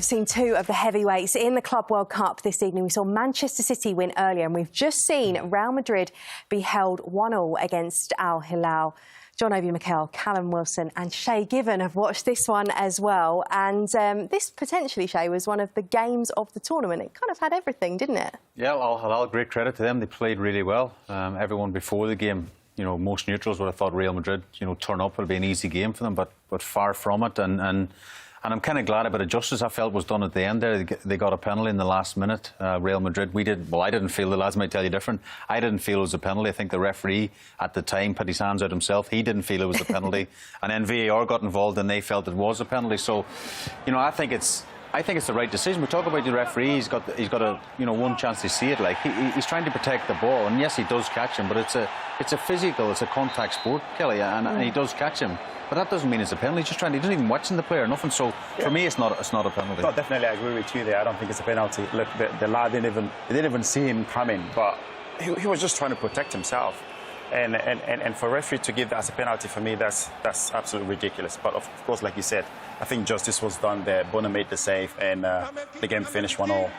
have seen two of the heavyweights in the Club World Cup this evening. We saw Manchester City win earlier, and we've just seen Real Madrid be held 1-1 against Al Hilal. John Obi, Mikel, Callum Wilson and Shay Given have watched this one as well. And this potentially, Shay, was one of the games of the tournament. It kind of had everything, didn't it? Yeah, Al Hilal, great credit to them. They played really well. Everyone before the game, you know, most neutrals would have thought Real Madrid, you know, turn up, it'll be an easy game for them, but far from it. And I'm kind of glad about it. Justice, I felt, was done at the end there. They got a penalty in the last minute. Real Madrid, I didn't feel, the lads might tell you different. I didn't feel it was a penalty. I think the referee at the time put his hands out himself. He didn't feel it was a penalty. And then VAR got involved and they felt it was a penalty. So, you know, I think it's the right decision. We talk about the referee. He's got a one chance to see it. Like he's trying to protect the ball, and yes, he does catch him. But it's a physical, it's a contact sport, Kelly, and he does catch him. But that doesn't mean it's a penalty. He's just he doesn't even watching the player, nothing. So for me, it's not a penalty. No, definitely, I agree with you there. I don't think it's a penalty. Look, the lad didn't even see him coming, but he was just trying to protect himself. And for referee to give that as a penalty, for me, that's absolutely ridiculous. But of course, like you said, I think justice was done there. Bono made the save, and the game finished 1-1.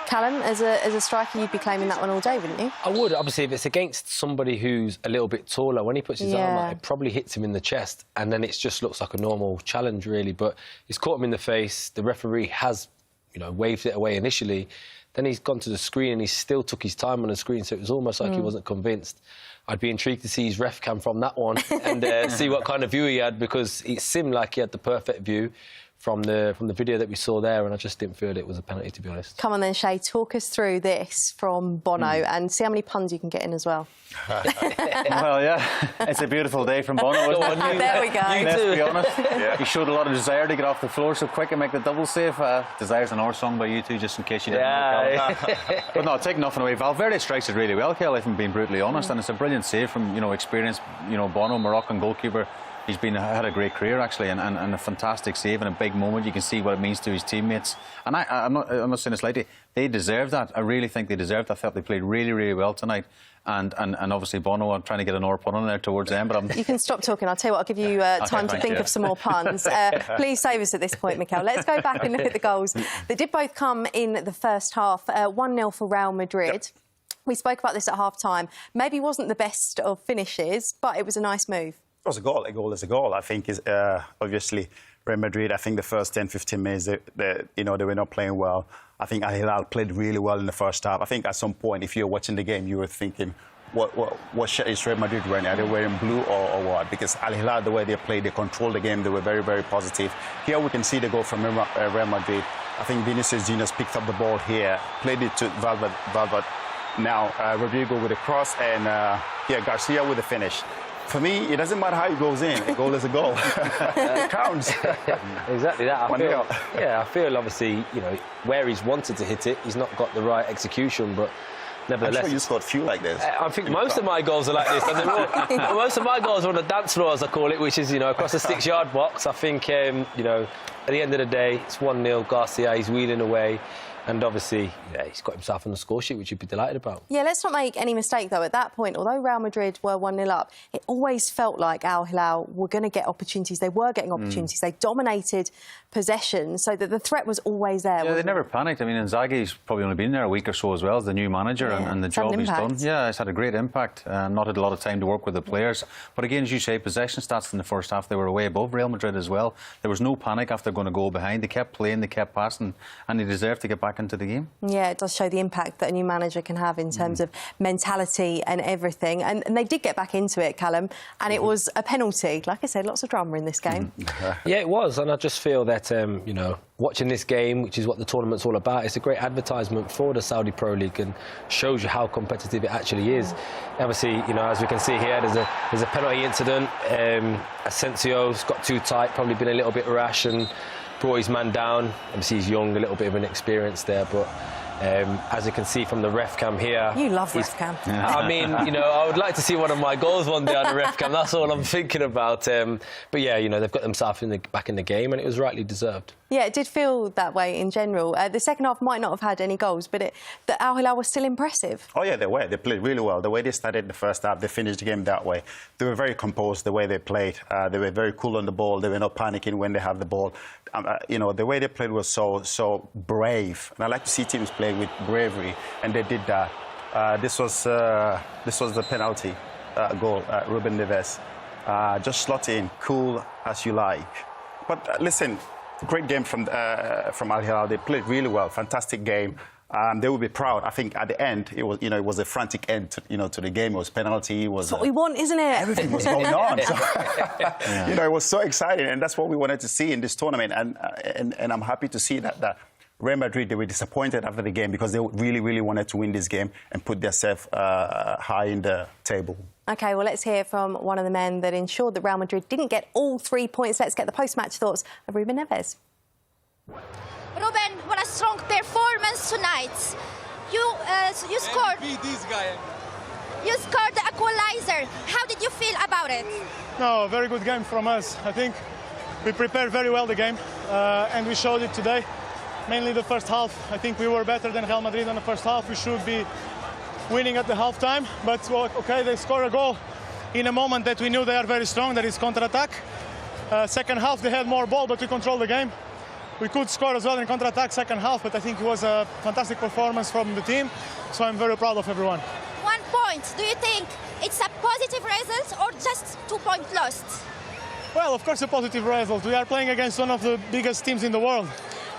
Callum, as a striker, you'd be claiming that one all day, wouldn't you? I would. Obviously, if it's against somebody who's a little bit taller, when he puts his arm out, it probably hits him in the chest, and then it just looks like a normal challenge, really. But he's caught him in the face. The referee has, waved it away initially. Then he's gone to the screen and he still took his time on the screen, so it was almost like he wasn't convinced. I'd be intrigued to see his ref cam from that one and see what kind of view he had, because it seemed like he had the perfect view from the video that we saw there, and I just didn't feel it was a penalty, to be honest. Come on then, Shay, talk us through this from Bono and see how many puns you can get in as well. Well, yeah, it's a beautiful day from Bono, isn't it? There we go. Let's be honest. He showed a lot of desire to get off the floor so quick and make the double save. Desire's an hour song by you two, just in case you didn't know. But no, take nothing away. Valverde strikes it really well, Kelly, if I'm being brutally honest, and it's a brilliant save from, experienced, Bono, Moroccan goalkeeper. He's had a great career, actually, and a fantastic save and a big moment. You can see what it means to his teammates. And I'm not saying this lightly. They deserve that. I really think they deserved that. I thought they played really, really well tonight. And obviously Bono, I'm trying to get an hour pun on there towards them, but You can stop talking. I'll tell you what, I'll give you time to think of some more puns. Please save us at this point, Mikel. Let's go back and look at the goals. They did both come in the first half. 1-0 for Real Madrid. Yep. We spoke about this at half-time. Maybe wasn't the best of finishes, but it was a nice move. It was a goal. A goal is a goal. I think is obviously Real Madrid. I think the first 10-15 minutes, they were not playing well. I think Al Hilal played really well in the first half. I think at some point, if you're watching the game, you were thinking, what shirt is Real Madrid wearing? Are they wearing blue or what? Because Al Hilal, the way they played, they controlled the game. They were very, very positive. Here we can see the goal from Real Madrid. I think Vinicius Junior picked up the ball here, played it to Valverde. Now Rodrigo with a cross, and Garcia with a finish. For me, it doesn't matter how it goes in. A goal is a goal. It counts. Exactly that. I feel obviously, where he's wanted to hit it, he's not got the right execution, but nevertheless. I'm sure you scored a few like this. I think most of my goals are like this. Most of my goals are on the dance floor, as I call it, which is, across the 6-yard box. I think, at the end of the day, it's 1-0. Garcia, he's wheeling away. And obviously, he's got himself on the score sheet, which you'd be delighted about. Yeah, let's not make any mistake, though. At that point, although Real Madrid were 1-0 up, it always felt like Al Hilal were going to get opportunities. They were getting opportunities. They dominated possession, so that the threat was always there. Yeah, they never panicked. I mean, Inzaghi's probably only been there a week or so as well as the new manager, and the job he's done. Yeah, it's had a great impact. Not had a lot of time to work with the players. But again, as you say, possession stats in the first half, they were way above Real Madrid as well. There was no panic after going to goal behind. They kept playing, they kept passing, and they deserved to get back into the game. Yeah, it does show the impact that a new manager can have in terms of mentality and everything. And they did get back into it, Callum, and it was a penalty. Like I said, lots of drama in this game. Yeah, it was, and I just feel that, watching this game, which is what the tournament's all about, it's a great advertisement for the Saudi Pro League and shows you how competitive it actually is. Obviously, as we can see here, there's a penalty incident. Asensio's got too tight, probably been a little bit rash and brought his man down. Obviously, he's young, a little bit of an experience there, but as you can see from the ref cam here... You love ref cam. I mean, I would like to see one of my goals one day on the ref cam. That's all I'm thinking about. But yeah, they've got themselves back in the game, and it was rightly deserved. Yeah, it did feel that way in general. The second half might not have had any goals, but the Al Hilal was still impressive. Oh, yeah, they were. They played really well. The way they started the first half, they finished the game that way. They were very composed the way they played. They were very cool on the ball. They were not panicking when they have the ball. You know, the way they played was so brave. And I like to see teams play with bravery, and they did that. This was the penalty goal, Ruben Neves. Just slot in, cool as you like. But listen, great game from Al Hilal. They played really well, fantastic game. They will be proud. I think at the end, it was a frantic end to the game. It was penalty. That's what we want, isn't it? Everything was going on. So, it was so exciting, and that's what we wanted to see in this tournament. And I'm happy to see that Real Madrid, they were disappointed after the game because they really, really wanted to win this game and put themselves high in the table. OK, well, let's hear from one of the men that ensured that Real Madrid didn't get all 3 points. Let's get the post-match thoughts of Ruben Neves. Ruben, what a strong performance tonight. You scored. This guy. You scored the equalizer. How did you feel about it? No, very good game from us. I think we prepared very well the game, and we showed it today. Mainly the first half. I think we were better than Real Madrid in the first half. We should be winning at the half-time, but OK, they scored a goal in a moment that we knew they are very strong, that is counter-attack. Second half, they had more ball, but we controlled the game. We could score as well in counter-attack second half, but I think it was a fantastic performance from the team, so I'm very proud of everyone. 1 point. Do you think it's a positive result or just 2 points lost? Well, of course, a positive result. We are playing against one of the biggest teams in the world.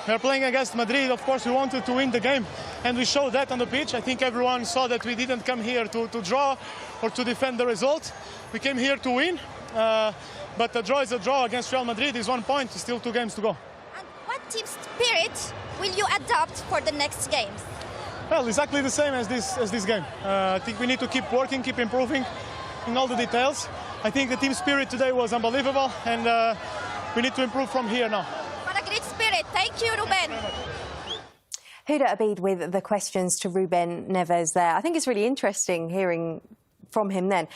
We are playing against Madrid. Of course, we wanted to win the game, and we showed that on the pitch. I think everyone saw that we didn't come here to draw or to defend the result. We came here to win, but a draw is a draw. Against Real Madrid is 1 point, still 2 games to go. And what team spirit will you adopt for the next games? Well, exactly the same as this game. I think we need to keep working, keep improving in all the details. I think the team spirit today was unbelievable, and we need to improve from here now. What a great spirit. Thank you, Ruben. Huda Abid with the questions to Ruben Neves there. I think it's really interesting hearing from him then.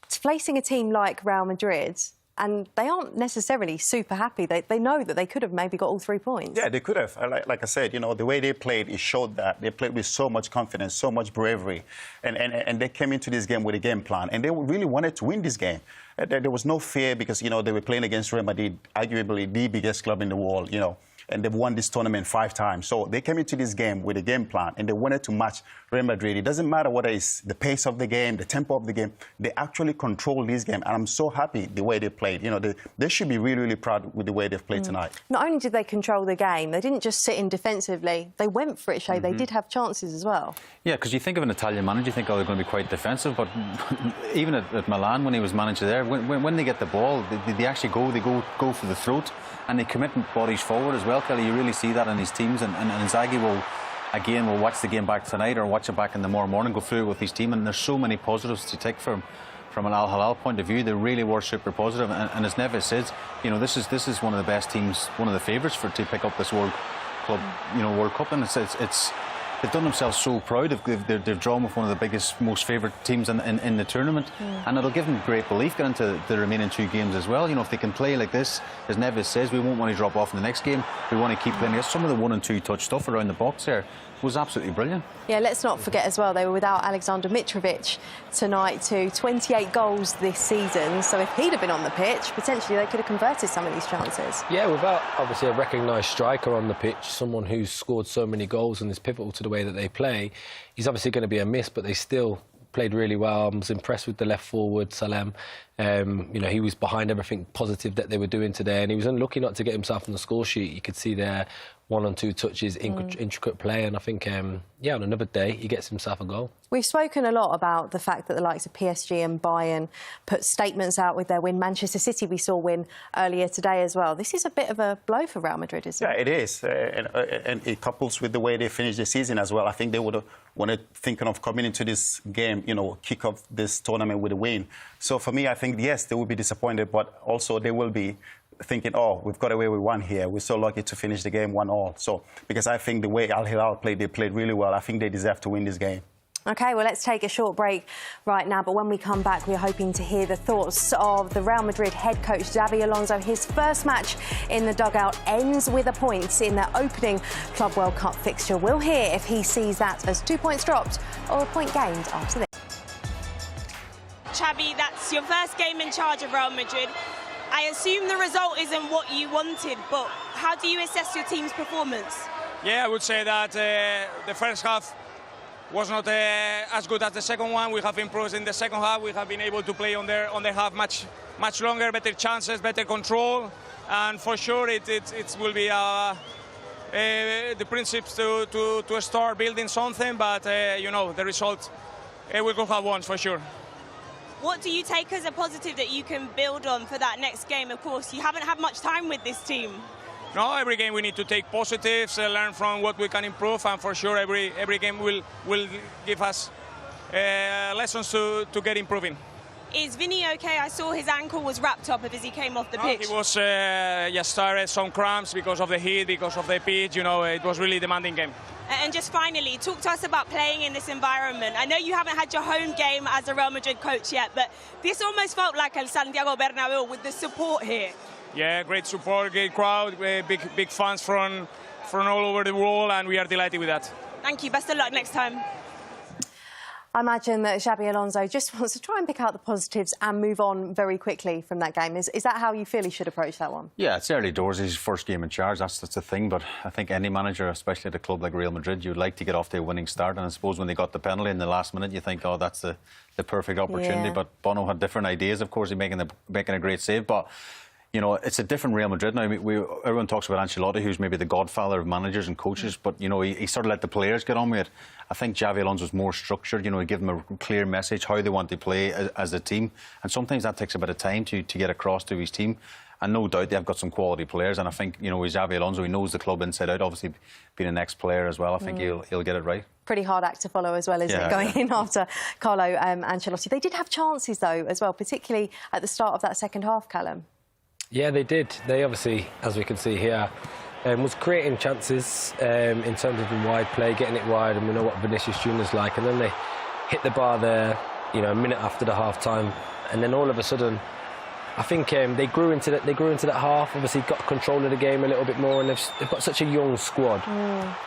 Facing a team like Real Madrid, and they aren't necessarily super happy. They know that they could have maybe got all 3 points. Yeah, they could have. Like I said, the way they played, it showed that. They played with so much confidence, so much bravery. And they came into this game with a game plan. And they really wanted to win this game. There was no fear because, they were playing against Real Madrid, arguably the biggest club in the world, and they've won this tournament 5 times. So they came into this game with a game plan, and they wanted to match Real Madrid. It doesn't matter what is the pace of the game, the tempo of the game. They actually control this game, and I'm so happy the way they played. They should be really, really proud with the way they've played tonight. Not only did they control the game, they didn't just sit in defensively. They went for it, Shay. They did have chances as well. Yeah, because you think of an Italian manager, you think, oh, they're going to be quite defensive. But even at Milan, when he was manager there, when they get the ball, they actually go for the throat. And they commit bodies forward as well, Kelly. You really see that in his teams. And Xabi will watch the game back tonight or watch it back in the morning, go through it with his team. And there's so many positives to take from an Al Hilal point of view. They really were super positive. And as Neves says, this is one of the best teams, one of the favourites to pick up this World Cup. And it's they've done themselves so proud. They've drawn with one of the biggest, most favourite teams in the tournament. And it'll give them great belief going into the remaining 2 games as well. If they can play like this, as Neves says, we won't want to drop off in the next game. We want to keep playing. Some of the 1 and 2 touch stuff around the box there was absolutely brilliant. Yeah, let's not forget as well, they were without Alexander Mitrovic tonight too. 28 goals this season. So if he'd have been on the pitch, potentially they could have converted some of these chances. Yeah, without obviously a recognised striker on the pitch, someone who's scored so many goals and is pivotal to the way that they play, he's obviously going to be a miss, but they still played really well. I was impressed with the left forward, Callum. He was behind everything positive that they were doing today, and he was unlucky not to get himself on the score sheet. You could see there 1 and 2 touches, intricate play, and I think, on another day, he gets himself a goal. We've spoken a lot about the fact that the likes of PSG and Bayern put statements out with their win. Manchester City we saw win earlier today as well. This is a bit of a blow for Real Madrid, isn't it? Yeah, it is. And it couples with the way they finished the season as well. I think they would have thinking of coming into this game, kick off this tournament with a win. So for me, I think, yes, they will be disappointed, but also they will be thinking, oh, we've got away with 1 here. We're so lucky to finish the game 1-1. So, because I think the way Al Hilal played, they played really well. I think they deserve to win this game. OK, well, let's take a short break right now. But when we come back, we're hoping to hear the thoughts of the Real Madrid head coach, Xabi Alonso. His first match in the dugout ends with a point in their opening Club World Cup fixture. We'll hear if he sees that as 2 points dropped or a point gained after this. Xabi, that's your first game in charge of Real Madrid. I assume the result isn't what you wanted, but how do you assess your team's performance? Yeah, I would say that the first half was not as good as the second one. We have improved in the second half. We have been able to play on their half much longer, better chances, better control, and for sure it will be the principles to start building something. But you know, the result we could have won for sure. What do you take as a positive that you can build on for that next game? Of course, you haven't had much time with this team. No, every game we need to take positives, learn from what we can improve, and for sure every game will give us lessons to get improving. Is Vinny okay? I saw his ankle was wrapped up as he came off the pitch. He was just started some cramps because of the heat, because of the pitch. You know, it was really a demanding game. And just finally, talk to us about playing in this environment. I know you haven't had your home game as a Real Madrid coach yet, but this almost felt like El Santiago Bernabeu with the support here. Yeah, great support, great crowd, big fans from all over the world, and we are delighted with that. Thank you. Best of luck next time. I imagine that Xabi Alonso just wants to try and pick out the positives and move on very quickly from that game. Is that how you feel he should approach that one? Yeah, it's early doors. It's his first game in charge. That's the thing. But I think any manager, especially at a club like Real Madrid, you'd like to get off to a winning start. And I suppose when they got the penalty in the last minute, you think, oh, that's the perfect opportunity. Yeah. But Bono had different ideas. Of course, he's making a great save. But you know, it's a different Real Madrid now. Everyone talks about Ancelotti, who's maybe the godfather of managers and coaches, but, you know, he sort of let the players get on with it. I think Xabi Alonso's more structured. You know, he gave them a clear message, how they want to play as a team. And sometimes that takes a bit of time to get across to his team. And no doubt they've got some quality players. And I think, you know, with Xabi Alonso, he knows the club inside out. Obviously, being an ex-player as well, I think he'll get it right. Pretty hard act to follow as well, isn't it, going in after Carlo Ancelotti. They did have chances, though, as well, particularly at the start of that second half, Callum. Yeah, they did. They obviously, as we can see here, was creating chances in terms of the wide play, getting it wide, and we know what Vinicius Junior's like. And then they hit the bar there, you know, a minute after the half time, and then all of a sudden, I think they grew into that. They grew into that half. Obviously, got control of the game a little bit more, and they've got such a young squad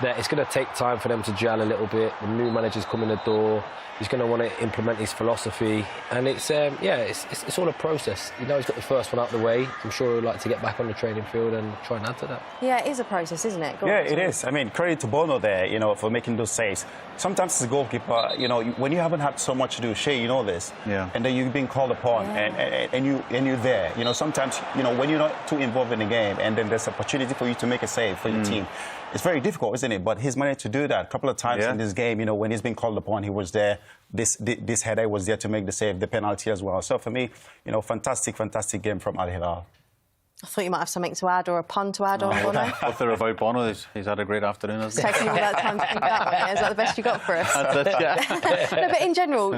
that it's going to take time for them to gel a little bit. The new manager's come in the door. He's going to want to implement his philosophy, and it's all a process. You know, he's got the first one out of the way. I'm sure he'd like to get back on the training field and try and add to that. Yeah, it is a process, isn't it? It is. I mean, credit to Bono there, you know, for making those saves. Sometimes as a goalkeeper, you know, when you haven't had so much to do, Shay, you know this, and then you've been called upon, and you're there. You know, sometimes, you know, when you're not too involved in the game, and then there's opportunity for you to make a save for your team. It's very difficult, isn't it? But he's managed to do that a couple of times in this game. You know, when he's been called upon, he was there. This header was there to make the save, the penalty as well. So for me, you know, fantastic game from Al Hilal. I thought you might have something to add or a pun to add on, Bono. If they're about Bono, he's had a great afternoon, hasn't he? It's taking all that time to think that one. Is that the best you got for us? That's it, yeah. No, but in general,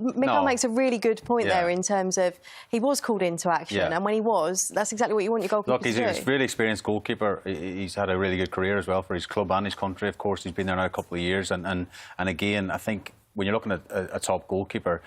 Mikel makes a really good point there in terms of he was called into action, and when he was, that's exactly what you want your goalkeeper to do. Look, he's a really experienced goalkeeper. He's had a really good career as well for his club and his country. Of course, he's been there now a couple of years, and again, I think when you're looking at a top goalkeeper,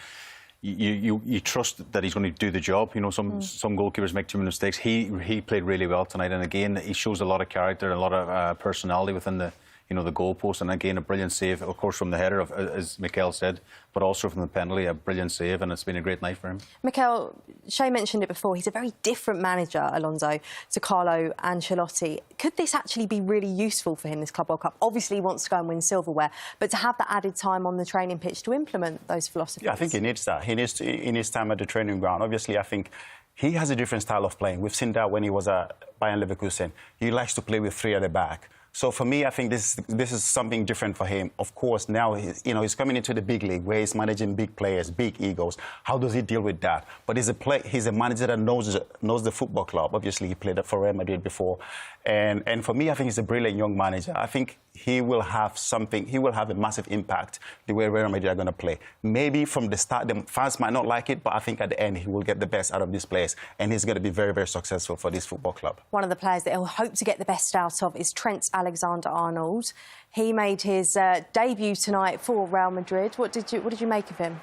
you trust that he's going to do the job. You know, some goalkeepers make too many mistakes. He played really well tonight, and again, he shows a lot of character, a lot of personality within the goalpost, and again, a brilliant save, of course, from the header, as Mikel said, but also from the penalty, a brilliant save, and it's been a great night for him. Mikel, Shay mentioned it before, he's a very different manager, Alonso, to Carlo Ancelotti. Could this actually be really useful for him, this Club World Cup? Obviously, he wants to go and win silverware, but to have that added time on the training pitch to implement those philosophies? Yeah, I think he needs that. He needs time at the training ground. Obviously, I think he has a different style of playing. We've seen that when he was at Bayern Leverkusen. He likes to play with three at the back. So for me, I think this is something different for him. Of course, now he's coming into the big league where he's managing big players, big egos. How does he deal with that? But he's a manager that knows the football club. Obviously, he played for Real Madrid before, and for me, I think he's a brilliant young manager. I think he will have something. He will have a massive impact the way Real Madrid are going to play. Maybe from the start, the fans might not like it, but I think at the end he will get the best out of this place, and he's going to be very, very successful for this football club. One of the players that he'll hope to get the best out of is Trent-Alexander Arnold. He made his debut tonight for Real Madrid. What did you make of him?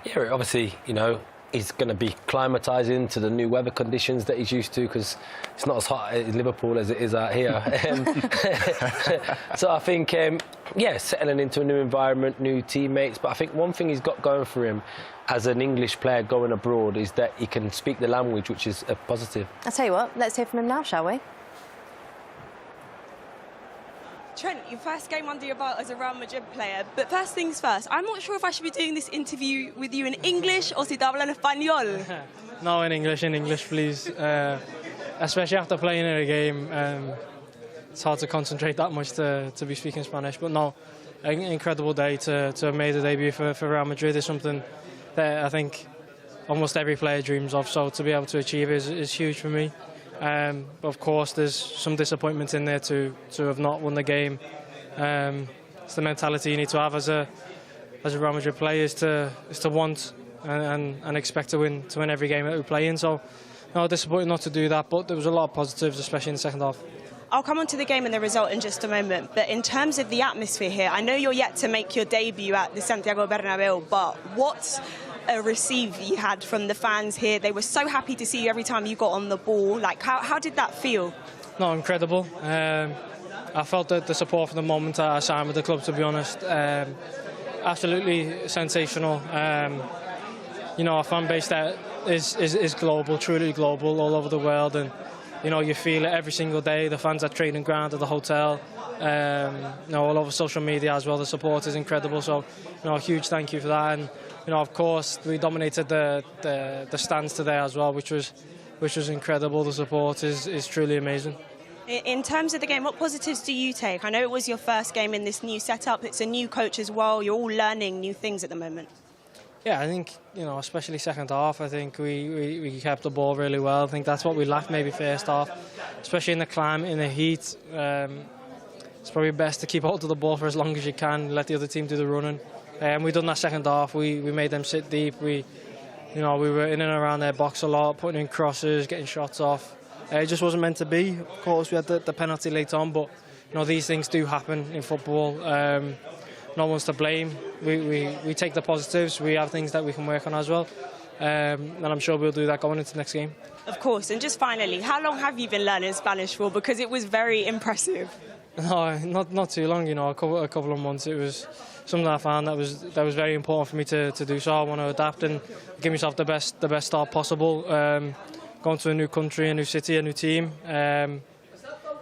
Yeah, obviously, you know, he's going to be acclimatising to the new weather conditions that he's used to, because it's not as hot in Liverpool as it is out here. So I think, yeah, settling into a new environment, new teammates. But I think one thing he's got going for him as an English player going abroad is that he can speak the language, which is a positive. I'll tell you what, let's hear from him now, shall we? Trent, your first game under your belt as a Real Madrid player, but first things first, I'm not sure if I should be doing this interview with you in English or si te hablo en español. No, in English, please. Especially after playing in a game, it's hard to concentrate that much to be speaking Spanish. But no, an incredible day to have made a debut for Real Madrid is something that I think almost every player dreams of. So to be able to achieve is huge for me. But of course, there's some disappointment in there to have not won the game. It's the mentality you need to have as a Real Madrid player is to want and expect to win every game that we play in. So, no, disappointed not to do that. But there was a lot of positives, especially in the second half. I'll come on to the game and the result in just a moment. But in terms of the atmosphere here, I know you're yet to make your debut at the Santiago Bernabeu, but what's a receive you had from the fans here? They were so happy to see you every time you got on the ball. Like, how did that feel? No, incredible. I felt the support from the moment I signed with the club, to be honest. Absolutely sensational. You know, our fan base that is global, truly global, all over the world, and you know, you feel it every single day. The fans at training ground, at the hotel, you know, all over social media as well. The support is incredible. So, you know, a huge thank you for that. And you know, of course, we dominated the stands today as well, which was incredible. The support is truly amazing. In terms of the game, what positives do you take? I know it was your first game in this new setup. It's a new coach as well. You're all learning new things at the moment. Yeah, I think, you know, especially second half, I think we kept the ball really well. I think that's what we lacked maybe first half, especially in the climate, in the heat. It's probably best to keep hold of the ball for as long as you can, let the other team do the running. We done that second half. We made them sit deep. We were in and around their box a lot, putting in crosses, getting shots off. It just wasn't meant to be. Of course, we had the penalty late on, but you know, these things do happen in football. No one's to blame. We take the positives. We have things that we can work on as well, and I'm sure we'll do that going into the next game. Of course. And just finally, how long have you been learning Spanish for? Because it was very impressive. No, not too long. You know, a couple of months. It was something I found that was very important for me to do. So I want to adapt and give myself the best start possible. Going to a new country, a new city, a new team.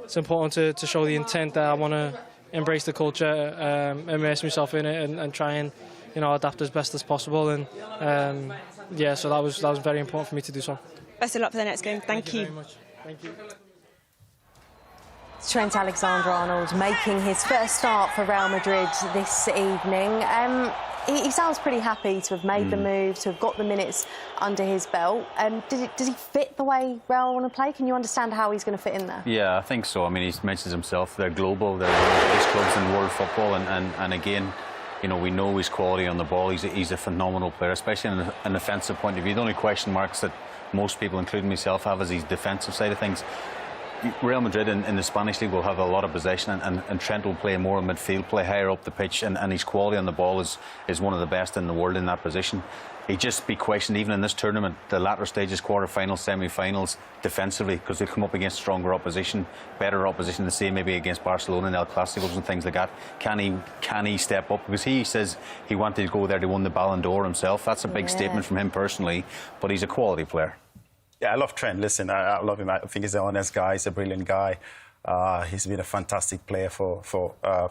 It's important to show the intent that I want to embrace the culture, immerse myself in it, and try and, you know, adapt as best as possible. And yeah, so that was very important for me to do so. Best of luck for the next game. Thank you very much. Thank you. Trent-Alexander Arnold making his first start for Real Madrid this evening. He sounds pretty happy to have made the move, to have got the minutes under his belt. Does he fit the way Real want to play? Can you understand how he's going to fit in there? Yeah, I think so. I mean, he mentions himself, they're global, they're one of the biggest clubs in world football, and again, you know, we know his quality on the ball. He's a phenomenal player, especially in an offensive point of view. The only question marks that most people, including myself, have is his defensive side of things. Real Madrid in the Spanish league will have a lot of possession, and Trent will play more in midfield, play higher up the pitch, and his quality on the ball is one of the best in the world in that position. He'd just be questioned even in this tournament, the latter stages, quarter-finals, semi-finals, defensively, because they'll come up against stronger opposition, better opposition than say maybe against Barcelona and El Clásicos and things like that. Can he step up? Because he says he wanted to go there to win the Ballon d'Or himself. That's a big statement from him personally, but he's a quality player. Yeah, I love Trent. Listen, I love him. I think he's an honest guy. He's a brilliant guy. He's been a fantastic player for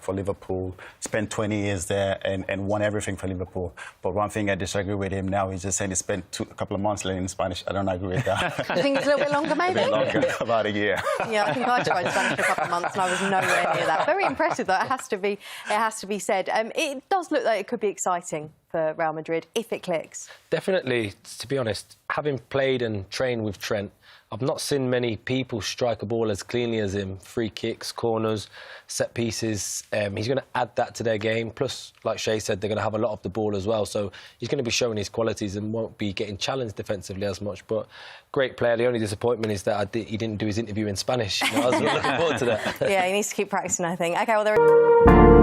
Liverpool. Spent 20 years there and won everything for Liverpool. But one thing I disagree with him now, he's just saying he spent a couple of months learning Spanish. I don't agree with that. I think it's a little bit longer, maybe? A bit longer, about a year. Yeah, I think I tried Spanish for a couple of months and I was nowhere near that. Very impressive, though. It has to be said. It does look like it could be exciting for Real Madrid if it clicks? Definitely, to be honest, having played and trained with Trent, I've not seen many people strike a ball as cleanly as him. Free kicks, corners, set pieces. He's going to add that to their game. Plus, like Shay said, they're going to have a lot of the ball as well. So he's going to be showing his qualities and won't be getting challenged defensively as much. But great player. The only disappointment is that he didn't do his interview in Spanish. I was looking forward to that. Yeah, he needs to keep practicing, I think. OK, well, there